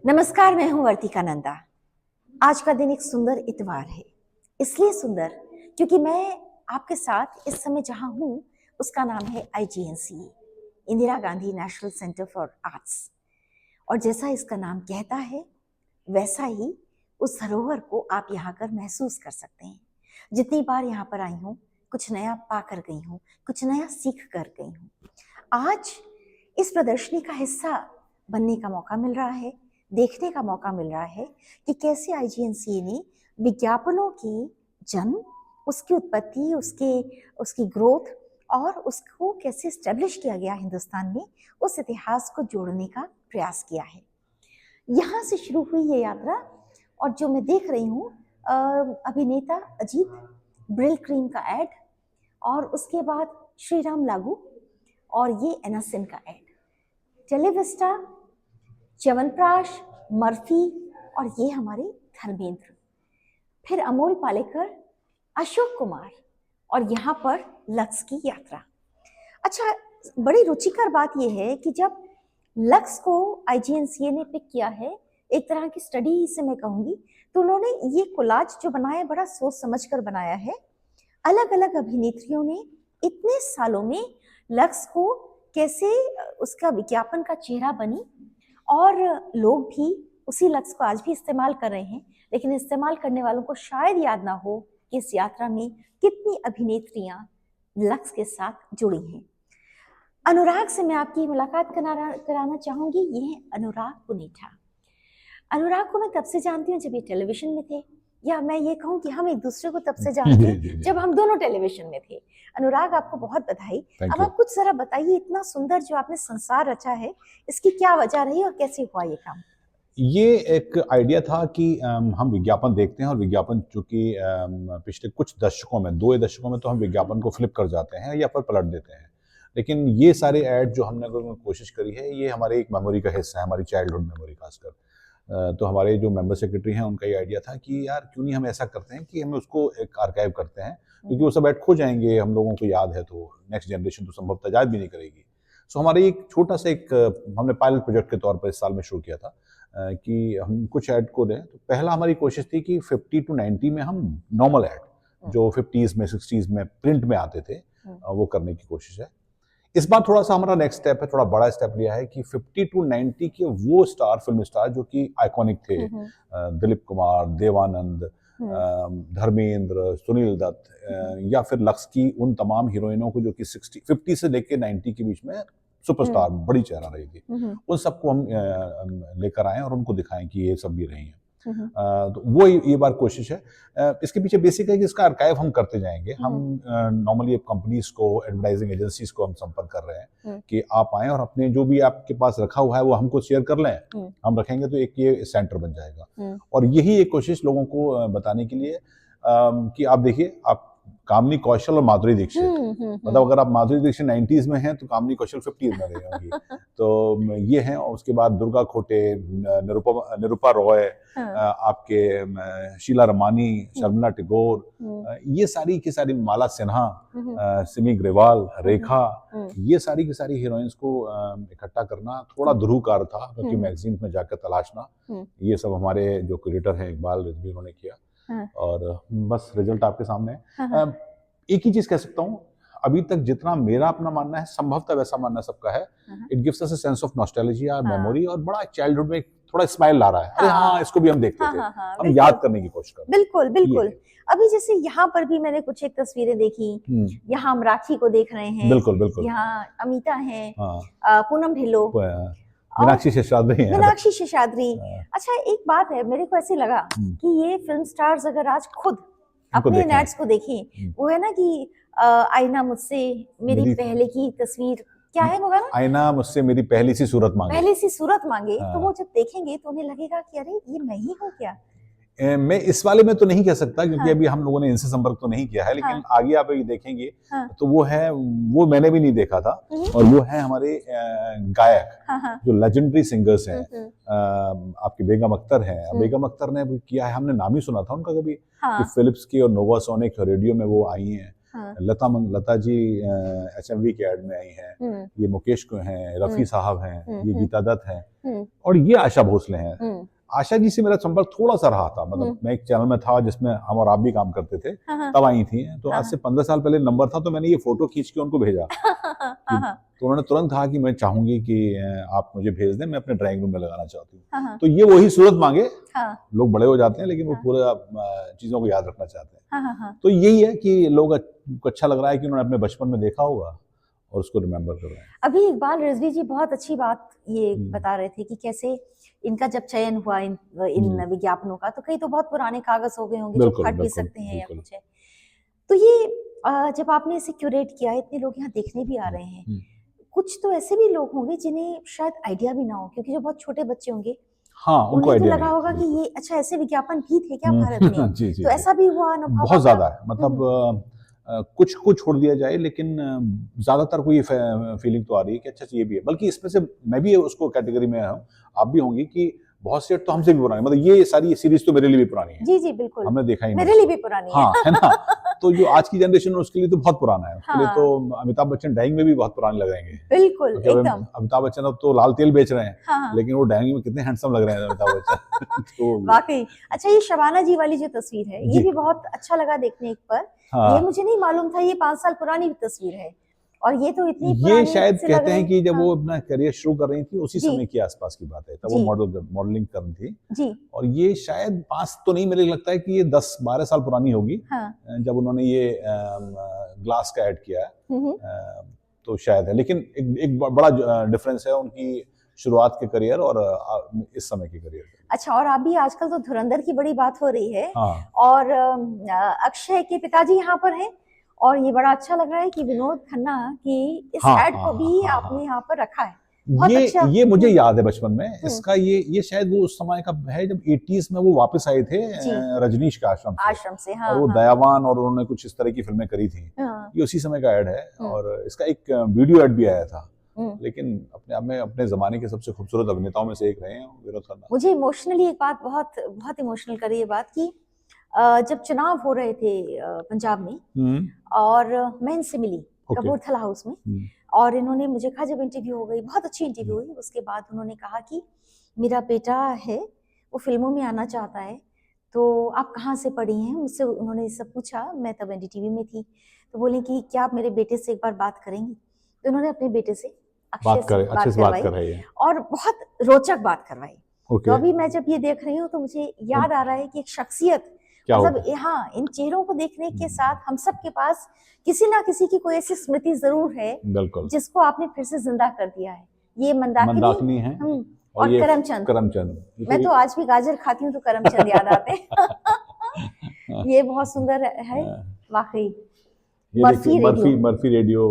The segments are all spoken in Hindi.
नमस्कार, मैं हूं वर्तिका नंदा। आज का दिन एक सुंदर इतवार है। इसलिए सुंदर क्योंकि मैं आपके साथ इस समय जहां हूं उसका नाम है IGNCE, Indira Gandhi national centre for arts. और जैसा इसका नाम कहता है वैसा ही उस धरोहर को आप यहाँ कर महसूस कर सकते हैं। जितनी बार यहाँ पर आई हूँ कुछ नया पा कर गई हूँ, कुछ नया सीख कर गई हूँ। आज इस प्रदर्शनी का हिस्सा बनने का मौका मिल रहा है, देखने का मौका मिल रहा है कि कैसे IGNCE ने विज्ञापनों की जन्म, उसकी उत्पत्ति, उसकी ग्रोथ और उसको कैसे स्टेब्लिश किया गया हिंदुस्तान में, उस इतिहास को जोड़ने का प्रयास किया है। यहाँ से शुरू हुई ये यात्रा और जो मैं देख रही हूँ अभिनेता अजीत ब्रिल क्रीम का एड और उसके बाद श्रीराम लागू और ये एनासिन का एड, टेलीविस्टा, च्यवनप्राश, मर्फी और ये हमारे धर्मेंद्र, फिर अमोल पालेकर, अशोक कुमार और यहाँ पर लक्स की यात्रा। अच्छा, बड़ी रुचिकर बात यह है कि जब लक्स को IGNCE ने पिक किया है, एक तरह की स्टडी से मैं कहूँगी, तो उन्होंने ये कोलाज जो बनाया बड़ा सोच समझ कर बनाया है। अलग अलग अभिनेत्रियों ने इतने सालों में लक्स को कैसे उसका विज्ञापन का चेहरा बनी और लोग भी उसी लक्स को आज भी इस्तेमाल कर रहे हैं, लेकिन इस्तेमाल करने वालों को शायद याद ना हो कि इस यात्रा में कितनी अभिनेत्रियां लक्स के साथ जुड़ी हैं। अनुराग से मैं आपकी मुलाकात कराना चाहूंगी। ये है अनुराग पुनेठा। अनुराग को मैं तब से जानती हूँ जब ये टेलीविजन में थे, या मैं ये कहूँ कि हम एक दूसरे को तब से जानते हैं जब हम दोनों टेलीविजन में थे। अनुराग, आपको बहुत बधाई। अब आप कुछ जरा बताइए, इतना सुंदर जो आपने संसार रचा है, इसकी क्या वजह रही और कैसे हुआ ये काम? ये एक आइडिया था कि हम विज्ञापन देखते हैं और विज्ञापन चूंकि पिछले कुछ दशकों में, 2 दशकों में तो हम विज्ञापन को फ्लिप कर जाते हैं या पर पलट देते हैं, लेकिन ये सारे ऐड जो हमने कोशिश करी है, ये हमारे एक मेमोरी का हिस्सा है, हमारी चाइल्डहुड मेमोरी खासकर। तो हमारे जो मेंबर सेक्रेटरी हैं उनका ये आइडिया था कि यार क्यों नहीं हम ऐसा करते हैं कि हम उसको एक आर्काइव करते हैं, क्योंकि वो सब ऐड खो जाएंगे, हम लोगों को याद है तो नेक्स्ट जनरेशन तो संभवतः याद भी नहीं करेगी। सो हमारे एक छोटा सा हमने पायलट प्रोजेक्ट के तौर पर इस साल में शुरू किया था कि हम कुछ ऐड को दें। तो पहला हमारी कोशिश थी कि 50 to 90 में हम नॉर्मल ऐड जो 50s में 60s में प्रिंट में आते थे वो करने की कोशिश है। इस बार थोड़ा सा हमारा नेक्स्ट स्टेप है, थोड़ा बड़ा स्टेप लिया है कि 50 to 90 के वो फिल्म स्टार जो कि आइकॉनिक थे, दिलीप कुमार, देवानंद, धर्मेंद्र, सुनील दत्त, या फिर लक्स की उन तमाम हीरोइनों को जो कि 50 से लेके 90 के बीच में सुपरस्टार बड़ी चेहरा रही थी, उन सबको हम लेकर आए और उनको दिखाएं कि ये सब भी रही हैं। तो वो ये बार कोशिश है। इसके पीछे बेसिक है कि इसका आर्काइव हम करते जाएंगे। हम नॉर्मली कंपनीज को, एडवर्टाइजिंग एजेंसीज को हम संपर्क कर रहे हैं कि आप आएं और अपने जो भी आपके पास रखा हुआ है वो हमको शेयर कर लें। हम रखेंगे तो एक ये सेंटर बन जाएगा। और यही एक कोशिश लोगों को बताने के लिए कि आप देखिए, आप कामिनी कौशल और माधुरी दीक्षित, मतलब अगर आप माधुरी दीक्षित 90s में हैं तो कामिनी कौशल 50s में रही होंगी। तो ये हैं। और उसके बाद दुर्गा खोटे, निरूपा रॉय, आपके शीला रमानी, शर्मिला टैगोर, ये सारी की सारी, माला सिन्हा, सिमी ग्रेवाल, रेखा, ये सारी की सारी हीरोइंस को इकट्ठा करना थोड़ा दुरूहकार था, क्योंकि मैगजीन में जाकर तलाशना, ये सब हमारे जो क्रिएटर हैं इकबाल रिजवी, उन्होंने किया। और बस रिजल्ट आपके सामने है। एक ही चीज कह सकता हूँ, अभी तक जितना मेरा अपना मानना है, संभवतः वैसा मानना सबका है, it gives us a sense of nostalgia, memory, और बड़ा चाइल्डहुड में थोड़ा स्माइल ला रहा है। अरे हाँ, इसको भी हम देखते थे, हम याद करने की कोशिश कर रहे हैं। बिल्कुल बिल्कुल। अभी जैसे यहाँ पर भी मैंने कुछ एक तस्वीरें देखी, यहाँ हम राखी को देख रहे हैं, बिल्कुल बिल्कुल, यहाँ अमिता है, पूनम ढिल्लो, मीनाक्षी शेषाद्री हैं। मीनाक्षी शेषाद्री। अच्छा, एक बात है, मेरे को ऐसे लगा कि ये फिल्म स्टार्स अगर आज खुद अपने नेट्स को देखें, वो है ना कि आईना मुझसे मेरी पहले की तस्वीर, क्या है वो गाना, आईना मुझसे मेरी पहली सी सूरत मांगे। तो वो जब देखेंगे तो उन्हें लगेगा कि अरे ये मैं ही हूँ क्या। मैं इस वाले में तो नहीं कह सकता, क्योंकि अभी हम लोगों ने इनसे संपर्क तो नहीं किया है, लेकिन आगे आप ये देखेंगे तो वो है, वो मैंने भी नहीं देखा था। और वो है हमारे गायक जो लेजेंडरी सिंगर्स हैं, आपकी बेगम अख्तर हैं। बेगम अख्तर ने भी किया है, हमने नाम ही सुना था उनका कभी, कि फिलिप्स की और नोवासोनिक रेडियो में वो आई हैं। हाँ, लता जी HMV के ऐड में आई हैं, ये मुकेश को हैं, रफ़ी साहब हैं, ये गीता दत्त हैं और ये आशा भोसले हैं। आशा जी से मेरा संपर्क थोड़ा सा रहा था, मतलब मैं एक चैनल में था जिसमें हम और आप भी काम करते थे, तब आई थी। तो आज से 15 साल पहले नंबर था, तो मैंने ये फोटो खींच के उनको भेजा तो उन्होंने तुरंत कहा कि मैं चाहूंगी कि आप मुझे भेज दें, मैं अपने ड्राइंग रूम में लगाना चाहती हूँ। तो ये वही सूरत मांगे, लोग बड़े हो जाते हैं लेकिन वो पूरे चीजों को याद रखना चाहते हैं। तो यही है कि लोग को अच्छा लग रहा है कि उन्होंने अपने बचपन में देखा होगा और उसको रिमेम्बर कर रहे हैं। अभी इकबाल रिजवी जी बहुत अच्छी बात ये बता रहे थे कि कैसे इनका जब चयन हुआ इन विज्ञापनों का, तो कई तो बहुत पुराने कागज हो गए होंगे जो फट भी सकते हैं या कुछ है। तो ये जब आपने इसे क्यूरेट किया, इतने लोग यहाँ देखने भी आ रहे हैं, कुछ तो ऐसे भी लोग होंगे जिन्हें शायद आइडिया भी ना हो, क्योंकि जो बहुत छोटे बच्चे होंगे, हाँ, उनको उन्हें तो लगा होगा कि ये अच्छा ऐसे विज्ञापन भी थे क्या भारत में। जी, जी, तो ऐसा भी हुआ अनुभव बहुत ज्यादा है, मतलब कुछ को छोड़ दिया जाए लेकिन ज्यादातर को ये फीलिंग तो आ रही है कि अच्छा ये भी है। बल्कि इसमें से मैं भी उसको कैटेगरी में हूँ, आप भी होंगी कि बहुत से तो हमसे भी पुरानी, मतलब ये सारी सीरीज तो मेरे लिए भी पुरानी है। जी जी बिल्कुल, हमने देखा ही मेरे लिए भी पुरानी है। हाँ, है ना। तो जो आज की जनरेशन है उसके लिए तो बहुत पुराना है, उसके लिए तो अमिताभ बच्चन डाइंग में भी बहुत पुराने लग रहेंगे। बिल्कुल एकदम। अमिताभ बच्चन अब तो लाल तेल बेच रहे हैं, लेकिन वो डाइंग में कितने हैंडसम लग रहे हैं अमिताभ बच्चन। तो वाकई। अच्छा, ये शबाना जी वाली जो तस्वीर है, ये भी बहुत अच्छा लगा देखने पर। ये मुझे नहीं मालूम था ये 5 साल पुरानी तस्वीर है, और ये तो इतनी ये शायद कहते हैं कि जब वो अपना करियर शुरू कर रही थी उसी समय के आसपास की बात है, तब वो मॉडलिंग कर रही थी जी। और ये शायद 5 तो नहीं, मेरे लगता है कि ये 10-12 साल पुरानी होगी। जब उन्होंने ये ग्लास का ऐड किया तो शायद है, लेकिन एक बड़ा डिफरेंस है उनकी शुरुआत के करियर और इस समय के करियर। अच्छा, और अभी आजकल तो धुरंधर की बड़ी बात हो रही है, और अक्षय के पिताजी यहाँ पर हैं, और ये बड़ा अच्छा लग रहा है कि विनोद खन्ना की इस ऐड को भी आपने यहाँ पर रखा है। ये मुझे याद है बचपन में इसका, ये शायद वो उस समय का है जब 80s में वो वापस आए थे रजनीश का आश्रम से। और वो दयावान और उन्होंने कुछ इस तरह की फिल्में करी थी। ये उसी समय का ऐड है, और इसका एक वीडियो ऐड भी आया था। लेकिन अपने आप में अपने जमाने के सबसे खूबसूरत अभिनेताओं में से एक रहे हैं विनोद खन्ना। मुझे इमोशनली एक बात बहुत इमोशनल करी ये बात कि जब चुनाव हो रहे थे पंजाब में, और मैं इनसे मिली कपूरथला हाउस में, और इन्होंने मुझे कहा, जब इंटरव्यू हो गई, बहुत अच्छी इंटरव्यू हुई, उसके बाद उन्होंने कहा कि मेरा बेटा है, वो फिल्मों में आना चाहता है, तो आप कहाँ से पढ़ी हैं, मुझसे उन्होंने सब पूछा। मैं तब NDTV में थी, तो बोले कि क्या आप मेरे बेटे से एक बार बात करेंगी। तो उन्होंने अपने बेटे से अच्छे से बात करवाई, और बहुत रोचक बात करवाई। तो अभी मैं जब ये देख रही हूँ तो मुझे याद आ रहा है कि एक शख्सियत, मतलब हाँ, इन चेहरों को देखने के साथ हम सब के पास किसी ना किसी की कोई ऐसी स्मृति जरूर है जिसको आपने फिर से जिंदा कर दिया है। ये मंदाकिनी है और करमचंद। मैं तो आज भी गाजर खाती हूँ तो करमचंद याद आते हैं। ये बहुत सुंदर है वाकई। मर्फी रेडियो,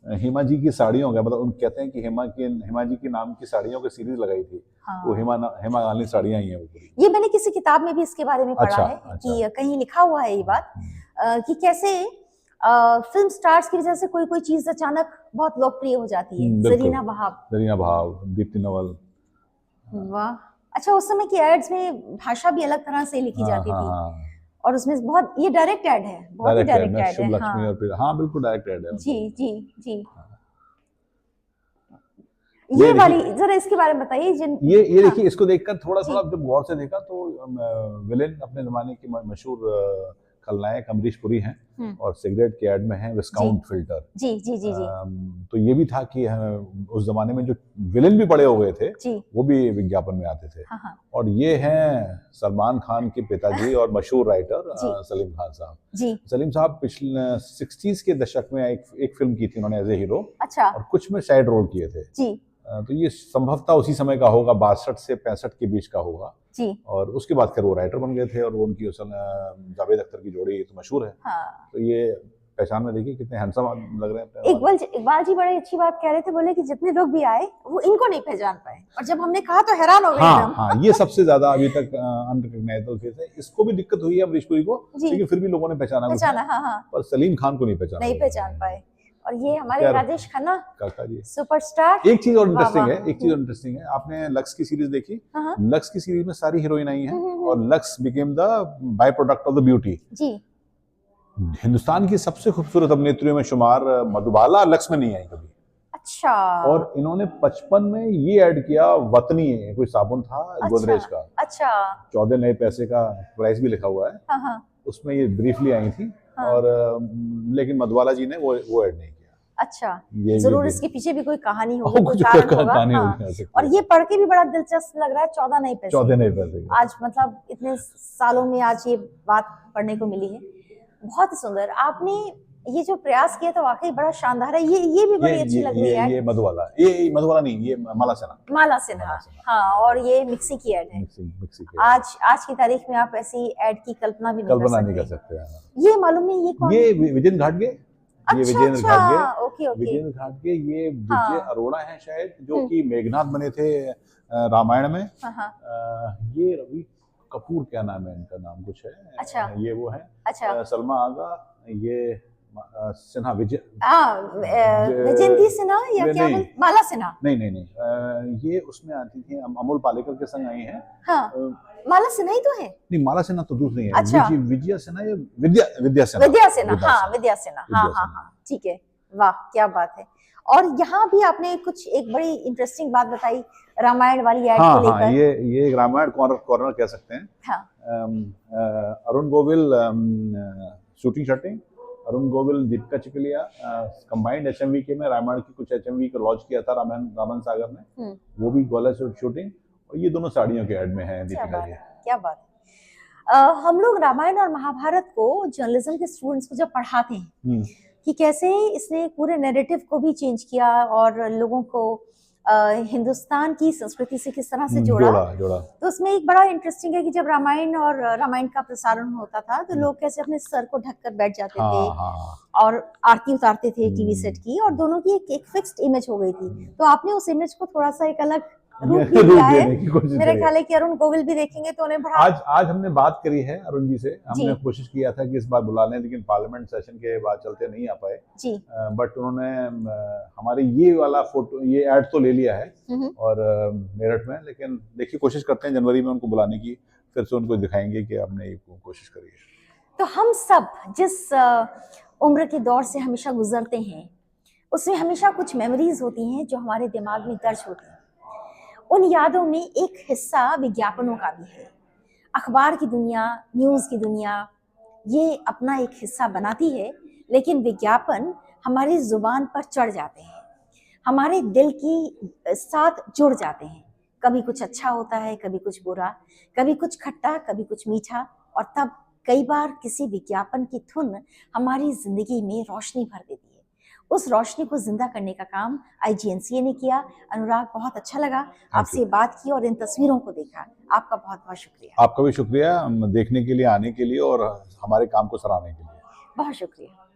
हेमा जी की साड़ियों का, मतलब उन कहते हैं कि हेमा जी के नाम की साड़ियों की सीरीज लगाई थी। वो हेमा गांधी साड़ियां ही हैं वो पूरी। ये मैंने किसी किताब में भी इसके बारे में पढ़ा है कि कहीं लिखा हुआ है ये बात कि कैसे फिल्म स्टार्स की वजह से कोई चीज अचानक बहुत लोकप्रिय हो जाती है। जरीना वहाब, दीप्ति नवल। वाह। अच्छा, उस समय की एड्स में भाषा भी अलग तरह से लिखी जाती थी, और उसमें बहुत, ये डायरेक्ट ऐड है, बहुत ही डायरेक्ट ऐड है। लक्ष्मी और फिर हाँ बिल्कुल डायरेक्ट ऐड है। जी जी जी। ये वाली जरा इसके बारे में बताइए। ये देखिए, इसको देखकर थोड़ा जब गौर से देखा तो विलेन अपने जमाने की मशहूर खलनायक अमरीश पुरी हैं, और सिगरेट के ऐड में है विस्काउंट फिल्टर। जी जी जी जी। तो ये भी था कि उस जमाने में जो विलेन भी बड़े हो गए थे वो भी विज्ञापन में आते थे। और ये हैं सलमान खान के पिताजी और मशहूर राइटर सलीम खान साहब। सलीम साहब पिछले 60s के दशक में एक फिल्म की थी उन्होंने एज ए हीरो। अच्छा। और कुछ में साइड रोल किए थे। तो ये संभवतः उसी समय का होगा, 62 से 65 के बीच का होगा जी। और उसके बाद फिर वो राइटर बन गए थे, और वो उनकी जावेद अख्तर की जोड़ी तो मशहूर है। तो ये पहचान में देखिए कितने हैंडसम लग रहे हैं। इकबाल जी बड़ी अच्छी बात कह रहे थे, बोले कि जितने लोग भी आए वो इनको नहीं पहचान पाए, और जब हमने कहा तो हैरान हो गए। हाँ, ये सबसे ज्यादा अभी तक अनरिकॉग्नाइजेबल फेस है। इसको भी दिक्कत हुई है अमरीश पुरी को, लेकिन फिर भी लोगों ने पहचाना। पर सलीम खान को नहीं पहचान पाए। और ये हमारे राजेश खन्ना काका जी सुपरस्टार। एक चीज और इंटरेस्टिंग है, आपने लक्स की सीरीज देखी? लक्स की सीरीज में सारी हीरोइन आई हैं, और Lux became the by product of the beauty जी। हिंदुस्तान की सबसे खूबसूरत अभिनेत्रियों में शुमार मधुबाला लक्ष्मणी आई कभी। अच्छा और इन्होंने 55 में ये ऐड किया, वतनी है कोई साबुन था अच्छा गोदरेज का, अच्छा 14 नए पैसे का प्राइस भी लिखा हुआ है, हाँ हाँ उसमें ये ब्रीफली आई थी। हाँ। और लेकिन मधुबाला जी ने वो ऐड नहीं किया। अच्छा ये जरूर देख- इसके पीछे भी कोई कहानी और होगी, कोई कुछ कारण होगा। कहानी हाँ। होगी हो सकती और है। ये पढ़ के भी बड़ा दिलचस्प लग रहा है, 14 नए पैसे। 14 नए पैसे का। आज मतलब इतने सालों में आज ये बात पढ़ने को मिली है। बहुत ही सुंदर आपने ये जो प्रयास किया था, वाकई बड़ा शानदार है। ये भी बड़ी अच्छी लग रही है। ये मधुबाला नहीं, ये माला सिन्हा। माला सिन्हा, हाँ। और ये मिक्सी की ऐड है। मिक्सी के आज की तारीख में आप ऐसी ऐड की कल्पना भी नहीं कर सकते। हाँ। ये मालूम नहीं ये कौन ये है? विजेंद्र घाटगे। ये अच्छा विजेंद्र घाटगे। अच्छा, ओके ओके। विजेंद्र घाटगे, ये विजय हाँ। अरोड़ा है शायद, जो कि मेघनाथ बने थे रामायण में। हाँ हाँ। ये रवि कपूर, क्या नाम है इनका, नाम कुछ है। अच्छा। ये वो है। अच्छा। सलमा आगा, ये सिन्हा विजय। विजेंद्र सिन्हा या क्या नहीं। माला सिन्हा? नहीं, ये उसमें आती थी, अमोल पालेकर के संग आई है। हाँ। माला सिन्हा ही तो है। नहीं, माला सिन्हा तो दूसरी है। अच्छा। विजया सिन्हा, ये विद्या सिन्हा। विद्या सिन्हा, हाँ विद्या सिन्हा, हाँ हाँ हाँ, ठीक है। वाह क्या बात है। और यहाँ भी आपने कुछ एक बड़ी इंटरेस्टिंग बात बताई रामायण वाली ऐड को लेकर। हाँ, ये एक रामायण कॉर्नर कह सकते हैं। हाँ। अरुण गोविल शूटिंग शॉटिंग, अरुण गोविल, दीपिका चिपलिया, कंबाइंड एचएमवी के में रामायण की कुछ एचएमवी को लॉन्च किया था रामन सागर ने, वो भी ग्वालियर शूटिंग। और ये दोनों साड़ियों के ऐड में है दीपिका जी। क्या बात है। हम लोग रामायण और महाभारत को जर्नलिज्म के स्टूडेंट्स को जब पढ़ाते हैं कि कैसे इसने पूरे नैरेटिव को भी चेंज किया और लोगों को हिंदुस्तान की संस्कृति से किस तरह से जोड़ा। तो उसमें एक बड़ा इंटरेस्टिंग है कि जब रामायण का प्रसारण होता था तो लोग कैसे अपने सर को ढककर बैठ जाते थे और आरती उतारते थे टीवी सेट की, और दोनों की एक फिक्स्ड इमेज हो गई थी। तो आपने उस इमेज को थोड़ा सा एक अलग रूप भी दिया है। मेरे ख्याल है कि अरुण गोविल भी देखेंगे तो उन्हें बड़ा। आज हमने बात करी है अरुण जी से, हमने कोशिश किया था कि इस बार बुला लें, लेकिन पार्लियामेंट सेशन के बाद चलते नहीं आ पाए जी। बट उन्होंने हमारे ये वाला फोटो, ये ऐड तो ले लिया है और मेरठ में, लेकिन देखिए कोशिश करते हैं जनवरी में उनको बुलाने की, फिर से उनको दिखाएंगे कि आपने ये कोशिश करी है। तो हम सब जिस उम्र के दौर से हमेशा गुजरते हैं, उसमें हमेशा कुछ मेमोरीज होती हैं जो हमारे दिमाग में दर्ज होती हैं। उन यादों में एक हिस्सा विज्ञापनों का भी है। अखबार की दुनिया, न्यूज़ की दुनिया ये अपना एक हिस्सा बनाती है, लेकिन विज्ञापन हमारी जुबान पर चढ़ जाते हैं, हमारे दिल की साथ जुड़ जाते हैं। कभी कुछ अच्छा होता है, कभी कुछ बुरा, कभी कुछ खट्टा, कभी कुछ मीठा, और तब कई बार किसी विज्ञापन की धुन हमारी जिंदगी में रोशनी भर देती है। उस रोशनी को जिंदा करने का काम IGNCA ने किया। अनुराग, बहुत अच्छा लगा आपसे बात की और इन तस्वीरों को देखा। आपका बहुत बहुत शुक्रिया। आपका भी शुक्रिया देखने के लिए, आने के लिए और हमारे काम को सराहने के लिए। बहुत शुक्रिया।